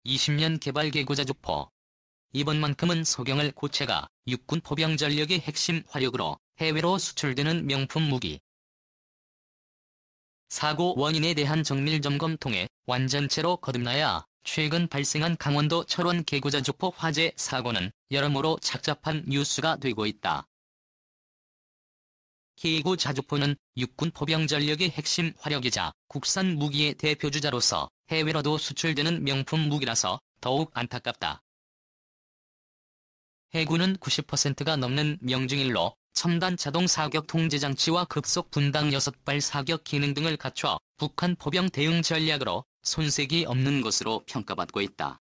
20년 개발 개구자주포. 이번만큼은 소경을 고체가 육군 포병 전력의 핵심 화력으로 해외로 수출되는 명품 무기. 사고 원인에 대한 정밀 점검 통해 완전체로 거듭나야 최근 발생한 강원도 철원 개구자주포 화재 사고는 여러모로 착잡한 뉴스가 되고 있다. 개구자주포는 육군 포병 전력의 핵심 화력이자 국산 무기의 대표주자로서 해외로도 수출되는 명품 무기라서 더욱 안타깝다. 해군은 90%가 넘는 명중일로 첨단 자동 사격 통제 장치와 급속 분당 6발 사격 기능 등을 갖춰 북한 포병 대응 전략으로 손색이 없는 것으로 평가받고 있다.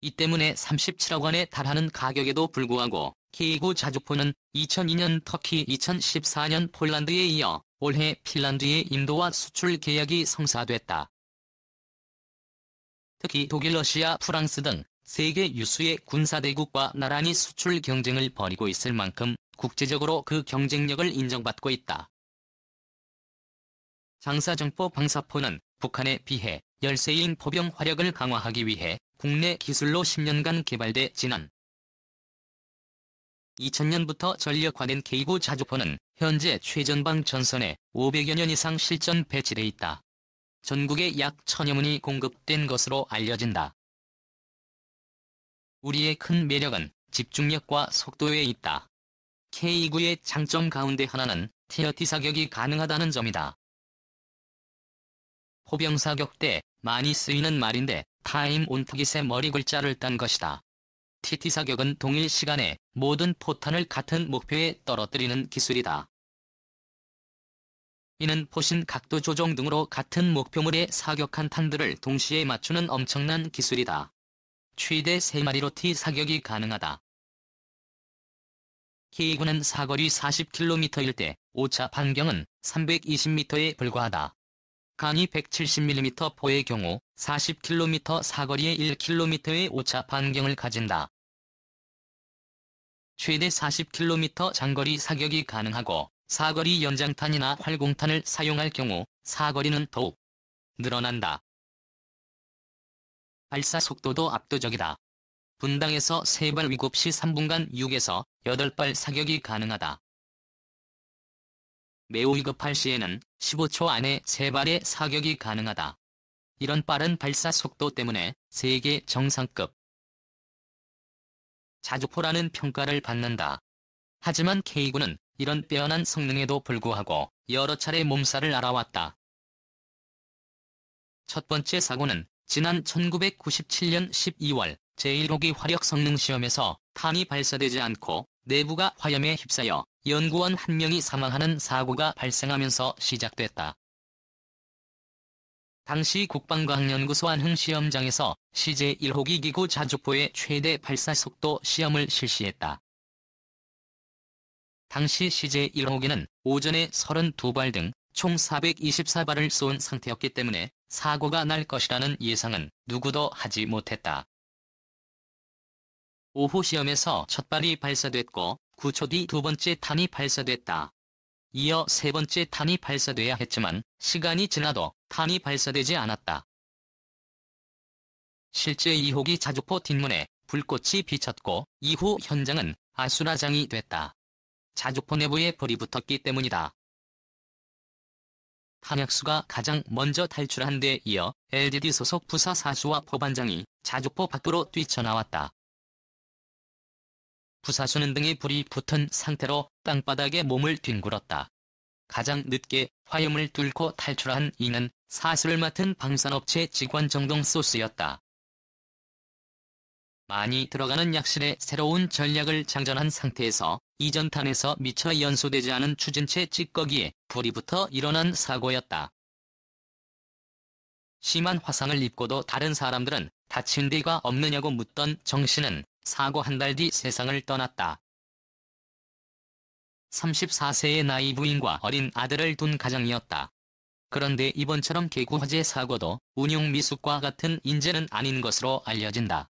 이 때문에 37억 원에 달하는 가격에도 불구하고 개구자주포는 2002년 터키, 2014년 폴란드에 이어 올해 핀란드의 인도와 수출 계약이 성사됐다. 특히 독일, 러시아, 프랑스 등 세계 유수의 군사대국과 나란히 수출 경쟁을 벌이고 있을 만큼 국제적으로 그 경쟁력을 인정받고 있다. 장사정포 방사포는 북한에 비해 열세인 포병 화력을 강화하기 위해 국내 기술로 10년간 개발돼 지난 2000년부터 전력화된 개구자주포는 현재 최전방 전선에 500여 년 이상 실전 배치돼 있다. 전국에 약 1000여 문이 공급된 것으로 알려진다. 우리의 큰 매력은 집중력과 속도에 있다. K29의 장점 가운데 하나는 티어티 사격이 가능하다는 점이다. 포병 사격 때 많이 쓰이는 말인데 타임 온 타깃의 머리 글자를 딴 것이다. TT 사격은 동일 시간에 모든 포탄을 같은 목표에 떨어뜨리는 기술이다. 이는 포신 각도 조정 등으로 같은 목표물에 사격한 탄들을 동시에 맞추는 엄청난 기술이다. 최대 3마리로 T 사격이 가능하다. K29는 사거리 40km일 때 오차 반경은 320m에 불과하다. 간이 170mm 포의 경우 40km 사거리에 1km의 오차 반경을 가진다. 최대 40km 장거리 사격이 가능하고 사거리 연장탄이나 활공탄을 사용할 경우 사거리는 더욱 늘어난다. 발사 속도도 압도적이다. 분당에서 3발 위급 시 3분간 6에서 8발 사격이 가능하다. 매우 위급할 시에는 15초 안에 3발의 사격이 가능하다. 이런 빠른 발사 속도 때문에 세계 정상급 자주포라는 평가를 받는다. 하지만 K29는 이런 빼어난 성능에도 불구하고 여러 차례 몸살을 앓아왔다. 첫 번째 사고는 지난 1997년 12월 제1호기 화력 성능 시험에서 탄이 발사되지 않고 내부가 화염에 휩싸여 연구원 1명이 사망하는 사고가 발생하면서 시작됐다. 당시 국방과학연구소 안흥시험장에서 CJ1호기 개구자주포의 최대 발사 속도 시험을 실시했다. 당시 CJ1호기는 오전에 32발 등 총 424발을 쏜 상태였기 때문에 사고가 날 것이라는 예상은 누구도 하지 못했다. 오후 시험에서 첫 발이 발사됐고 9초 뒤 두 번째 탄이 발사됐다. 이어 세 번째 탄이 발사돼야 했지만 시간이 지나도 탄이 발사되지 않았다. 실제 2호기 자주포 뒷문에 불꽃이 비쳤고 이후 현장은 아수라장이 됐다. 자주포 내부에 불이 붙었기 때문이다. 탄약수가 가장 먼저 탈출한 데 이어 LDD 소속 부사 사수와 포반장이 자주포 밖으로 뛰쳐나왔다. 부사수는 등에 불이 붙은 상태로 땅바닥에 몸을 뒹굴었다. 가장 늦게 화염을 뚫고 탈출한 이는 사수를 맡은 방산업체 직원 정동소스였다. 많이 들어가는 약실에 새로운 전략을 장전한 상태에서 이전 탄에서 미처 연소되지 않은 추진체 찌꺼기에 불이 붙어 일어난 사고였다. 심한 화상을 입고도 다른 사람들은 다친 데가 없느냐고 묻던 정 씨는 사고 한 달 뒤 세상을 떠났다. 34세의 나이 부인과 어린 아들을 둔 가정이었다. 그런데 이번처럼 개구 화재 사고도 운용 미숙과 같은 인재는 아닌 것으로 알려진다.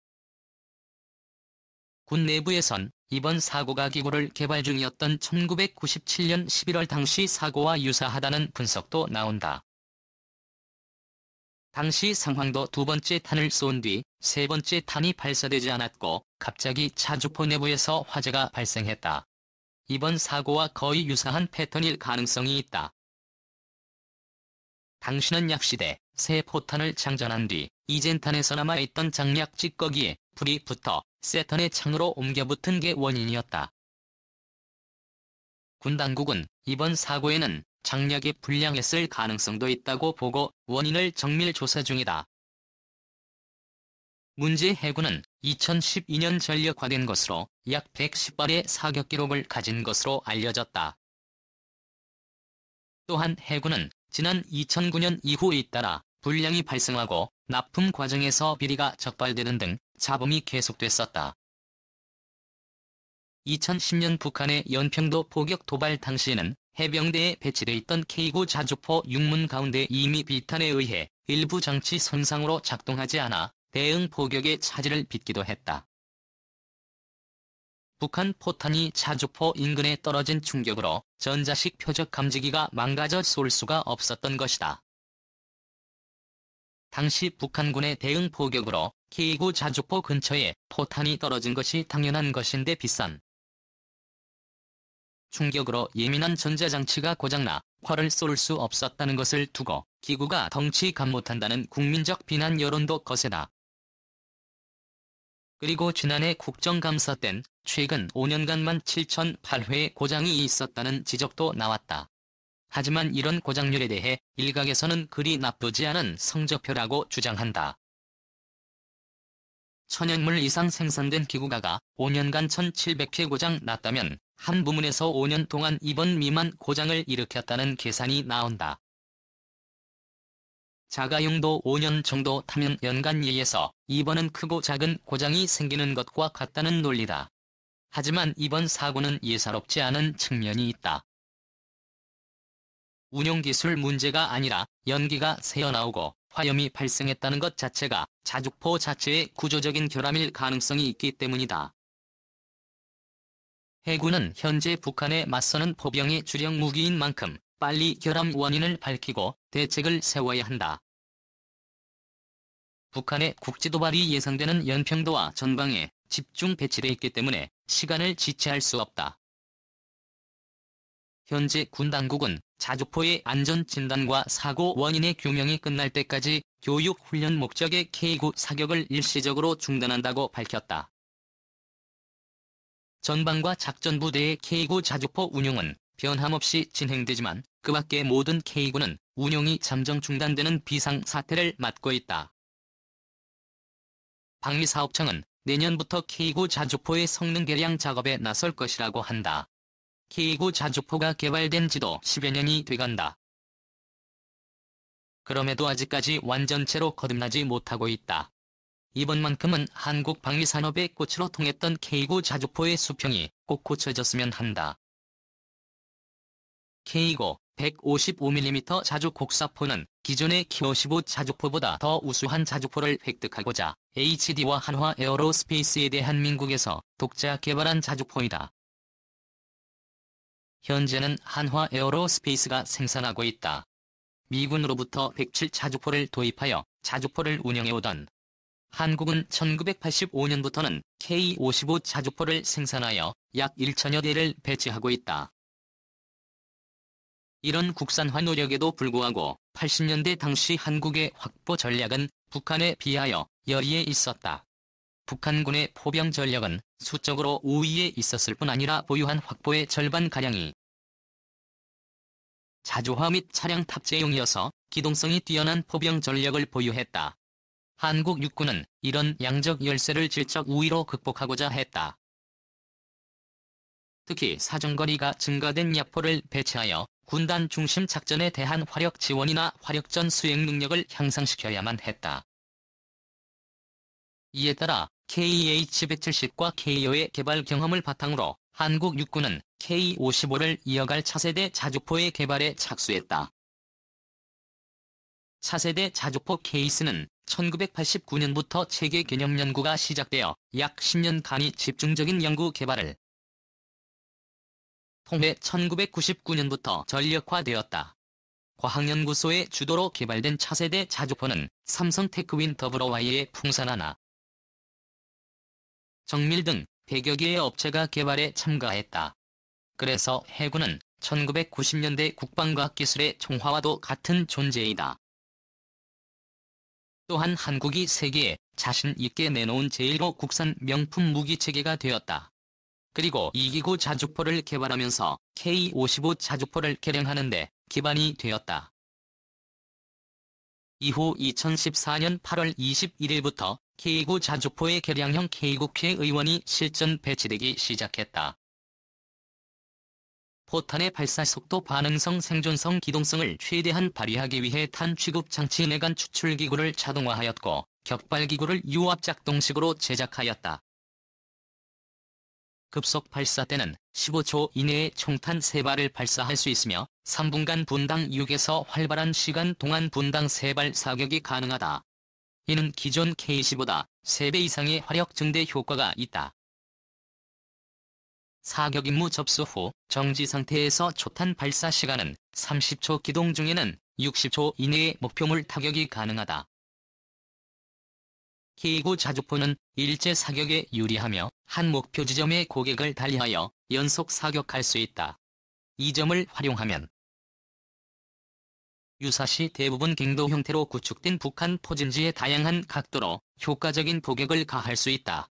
군 내부에선 이번 사고가 기구를 개발 중이었던 1997년 11월 당시 사고와 유사하다는 분석도 나온다. 당시 상황도 두 번째 탄을 쏜 뒤 세 번째 탄이 발사되지 않았고 갑자기 자주포 내부에서 화재가 발생했다. 이번 사고와 거의 유사한 패턴일 가능성이 있다. 당시는 약시대 새 포탄을 장전한 뒤 이젠탄에서 남아있던 장약 찌꺼기에 불이 붙어 세턴의 창으로 옮겨붙은 게 원인이었다. 군 당국은 이번 사고에는 장약이 불량했을 가능성도 있다고 보고 원인을 정밀 조사 중이다. 문제 해군은 2012년 전력화된 것으로 약 110발의 사격 기록을 가진 것으로 알려졌다. 또한 해군은 지난 2009년 이후 잇따라 불량이 발생하고 납품 과정에서 비리가 적발되는 등 잡음이 계속됐었다. 2010년 북한의 연평도 포격 도발 당시에는 해병대에 배치돼 있던 K9 자주포 6문 가운데 이미 비탄에 의해 일부 장치 손상으로 작동하지 않아 대응 포격의 차질을 빚기도 했다. 북한 포탄이 자주포 인근에 떨어진 충격으로 전자식 표적 감지기가 망가져 쏠 수가 없었던 것이다. 당시 북한군의 대응 포격으로 K9 자주포 근처에 포탄이 떨어진 것이 당연한 것인데 비싼 충격으로 예민한 전자장치가 고장나 활을 쏠 수 없었다는 것을 두고 기구가 덩치감 못한다는 국민적 비난 여론도 거세다. 그리고 지난해 국정감사 땐 최근 5년간만 7,008회의 고장이 있었다는 지적도 나왔다. 하지만 이런 고장률에 대해 일각에서는 그리 나쁘지 않은 성적표라고 주장한다. 천연물 이상 생산된 기구가가 5년간 1,700회 고장 났다면 한 부문에서 5년 동안 이번 미만 고장을 일으켰다는 계산이 나온다. 자가용도 5년 정도 타면 연간 예에서 이번은 크고 작은 고장이 생기는 것과 같다는 논리다. 하지만 이번 사고는 예사롭지 않은 측면이 있다. 운용기술 문제가 아니라 연기가 새어나오고 화염이 발생했다는 것 자체가 자주포 자체의 구조적인 결함일 가능성이 있기 때문이다. 해군은 현재 북한에 맞서는 포병의 주력 무기인 만큼 빨리 결함 원인을 밝히고 대책을 세워야 한다. 북한의 국지도발이 예상되는 연평도와 전방에 집중 배치돼 있기 때문에 시간을 지체할 수 없다. 현재 군 당국은 자주포의 안전진단과 사고 원인의 규명이 끝날 때까지 교육 훈련 목적의 K9 사격을 일시적으로 중단한다고 밝혔다. 전방과 작전부대의 K9 자주포 운용은 변함없이 진행되지만 그 밖의 모든 K9는 운용이 잠정 중단되는 비상사태를 맞고 있다. 방위사업청은 내년부터 K9 자주포의 성능 개량 작업에 나설 것이라고 한다. K9 자주포가 개발된 지도 10여 년이 돼간다. 그럼에도 아직까지 완전체로 거듭나지 못하고 있다. 이번만큼은 한국 방위산업의 꽃으로 통했던 K9 자주포의 수평이 꼭 고쳐졌으면 한다. K9 155mm 자주 곡사포는 기존의 K55 자주포보다 더 우수한 자주포를 획득하고자 HD와 한화 에어로스페이스에 대한민국에서 독자 개발한 자주포이다. 현재는 한화 에어로스페이스가 생산하고 있다. 미군으로부터 107 자주포를 도입하여 자주포를 운영해오던 한국은 1985년부터는 K55 자주포를 생산하여 약 1천여 대를 배치하고 있다. 이런 국산화 노력에도 불구하고 80년대 당시 한국의 확보 전략은 북한에 비하여 열의에 있었다. 북한군의 포병 전력은 수적으로 우위에 있었을 뿐 아니라 보유한 확보의 절반가량이 자주화 및 차량 탑재용이어서 기동성이 뛰어난 포병 전력을 보유했다. 한국 육군은 이런 양적 열세를 질적 우위로 극복하고자 했다. 특히 사정거리가 증가된 약포를 배치하여 군단 중심 작전에 대한 화력 지원이나 화력전 수행 능력을 향상시켜야만 했다. 이에 따라 KH-170과 K5의 개발 경험을 바탕으로 한국 육군은 K55를 이어갈 차세대 자주포의 개발에 착수했다. 차세대 자주포 케이스는 1989년부터 체계 개념 연구가 시작되어 약 10년간의 집중적인 연구 개발을 통해 1999년부터 전력화되었다. 과학연구소의 주도로 개발된 차세대 자주포는 삼성 테크윈 더블어와이의 풍산하나, 정밀 등 100여 개의 업체가 개발에 참가했다. 그래서 해군은 1990년대 국방과학기술의 총화와도 같은 존재이다. 또한 한국이 세계에 자신 있게 내놓은 제1호 국산 명품 무기체계가 되었다. 그리고 2기구 자주포를 개발하면서 K-55 자주포를 개량하는 데 기반이 되었다. 이후 2014년 8월 21일부터 K9 자주포의 개량형 K9K 의원이 실전 배치되기 시작했다. 포탄의 발사속도, 반응성, 생존성, 기동성을 최대한 발휘하기 위해 탄 취급 장치 내관 추출기구를 자동화하였고 격발기구를 유압 작동식으로 제작하였다. 급속 발사 때는 15초 이내에 총탄 3발을 발사할 수 있으며 3분간 분당 6에서 활발한 시간 동안 분당 3발 사격이 가능하다. 이는 기존 K10보다 3배 이상의 화력 증대 효과가 있다. 사격 임무 접수 후 정지 상태에서 초탄 발사 시간은 30초, 기동 중에는 60초 이내에 목표물 타격이 가능하다. K9 자주포는 일제 사격에 유리하며 한 목표 지점에 고객을 달리하여 연속 사격할 수 있다. 이 점을 활용하면 유사시 대부분 갱도 형태로 구축된 북한 포진지의 다양한 각도로 효과적인 포격을 가할 수 있다.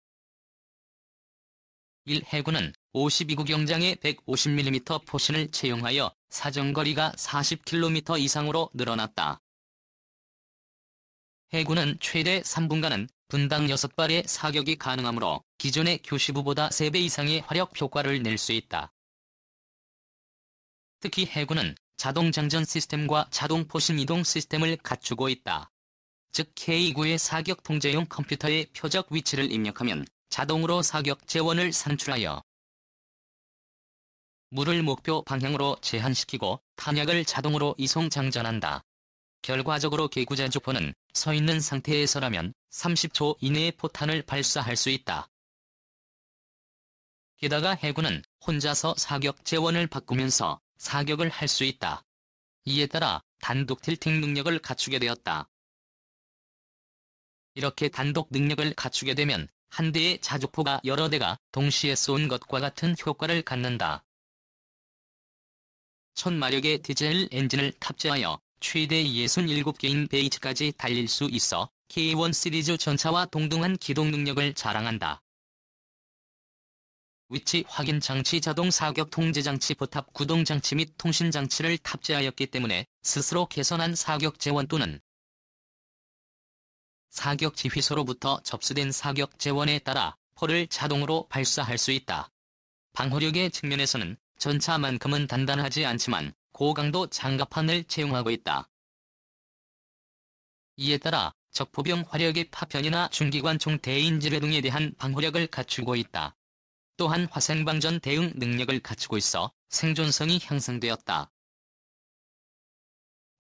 1. 해군은 52구 경장에 150mm 포신을 채용하여 사정거리가 40km 이상으로 늘어났다. 해군은 최대 3분간은 분당 6발의 사격이 가능하므로 기존의 교시부보다 3배 이상의 화력 효과를 낼 수 있다. 특히 해군은 자동 장전 시스템과 자동 포신 이동 시스템을 갖추고 있다. 즉 K9의 사격 통제용 컴퓨터에 표적 위치를 입력하면 자동으로 사격 재원을 산출하여 물을 목표 방향으로 제한시키고 탄약을 자동으로 이송 장전한다. 결과적으로 K9 자주포는 서 있는 상태에서라면 30초 이내에 포탄을 발사할 수 있다. 게다가 해군은 혼자서 사격 재원을 바꾸면서 사격을 할 수 있다. 이에 따라 단독 틸팅 능력을 갖추게 되었다. 이렇게 단독 능력을 갖추게 되면 한 대의 자주포가 여러 대가 동시에 쏜 것과 같은 효과를 갖는다. 1000마력의 디젤 엔진을 탑재하여 최대 67개인 베이지까지 달릴 수 있어 K1 시리즈 전차와 동등한 기동 능력을 자랑한다. 위치 확인 장치, 자동 사격 통제 장치, 포탑 구동 장치 및 통신 장치를 탑재하였기 때문에 스스로 개선한 사격 재원 또는 사격 지휘소로부터 접수된 사격 재원에 따라 포를 자동으로 발사할 수 있다. 방호력의 측면에서는 전차만큼은 단단하지 않지만 고강도 장갑판을 채용하고 있다. 이에 따라 적포병 화력의 파편이나 중기관총 대인지뢰 등에 대한 방호력을 갖추고 있다. 또한 화생방전 대응 능력을 갖추고 있어 생존성이 향상되었다.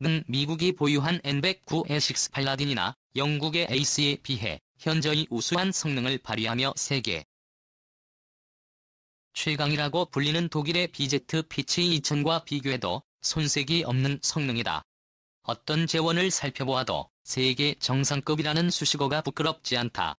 는 미국이 보유한 N109A6 팔라딘이나 영국의 에이스에 비해 현저히 우수한 성능을 발휘하며 세계 최강이라고 불리는 독일의 BZ-P2000과 비교해도 손색이 없는 성능이다. 어떤 재원을 살펴보아도 세계 정상급이라는 수식어가 부끄럽지 않다.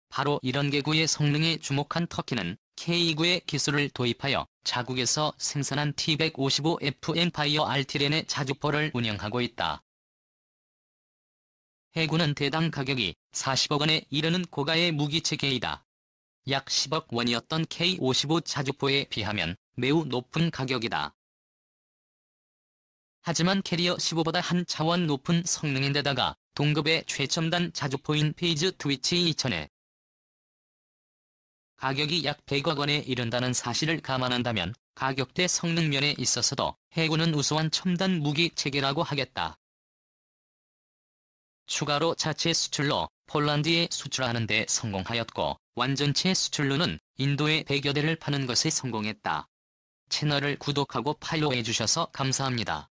바로 이런 계구의 성능에 주목한 터키는 K9의 기술을 도입하여 자국에서 생산한 T-155F 엠파이어 알티렌의 자주포를 운영하고 있다. 해군은 대당 가격이 40억 원에 이르는 고가의 무기체계이다. 약 10억 원이었던 K-55 자주포에 비하면 매우 높은 가격이다. 하지만 캐리어 15보다 한 차원 높은 성능인데다가 동급의 최첨단 자주포인 페이즈 트위치 2000에 가격이 약 100억 원에 이른다는 사실을 감안한다면 가격대 성능 면에 있어서도 해군은 우수한 첨단 무기 체계라고 하겠다. 추가로 자체 수출로 폴란드에 수출하는 데 성공하였고 완전체 수출로는 인도에 100여 대를 파는 것에 성공했다. 채널을 구독하고 팔로우해주셔서 감사합니다.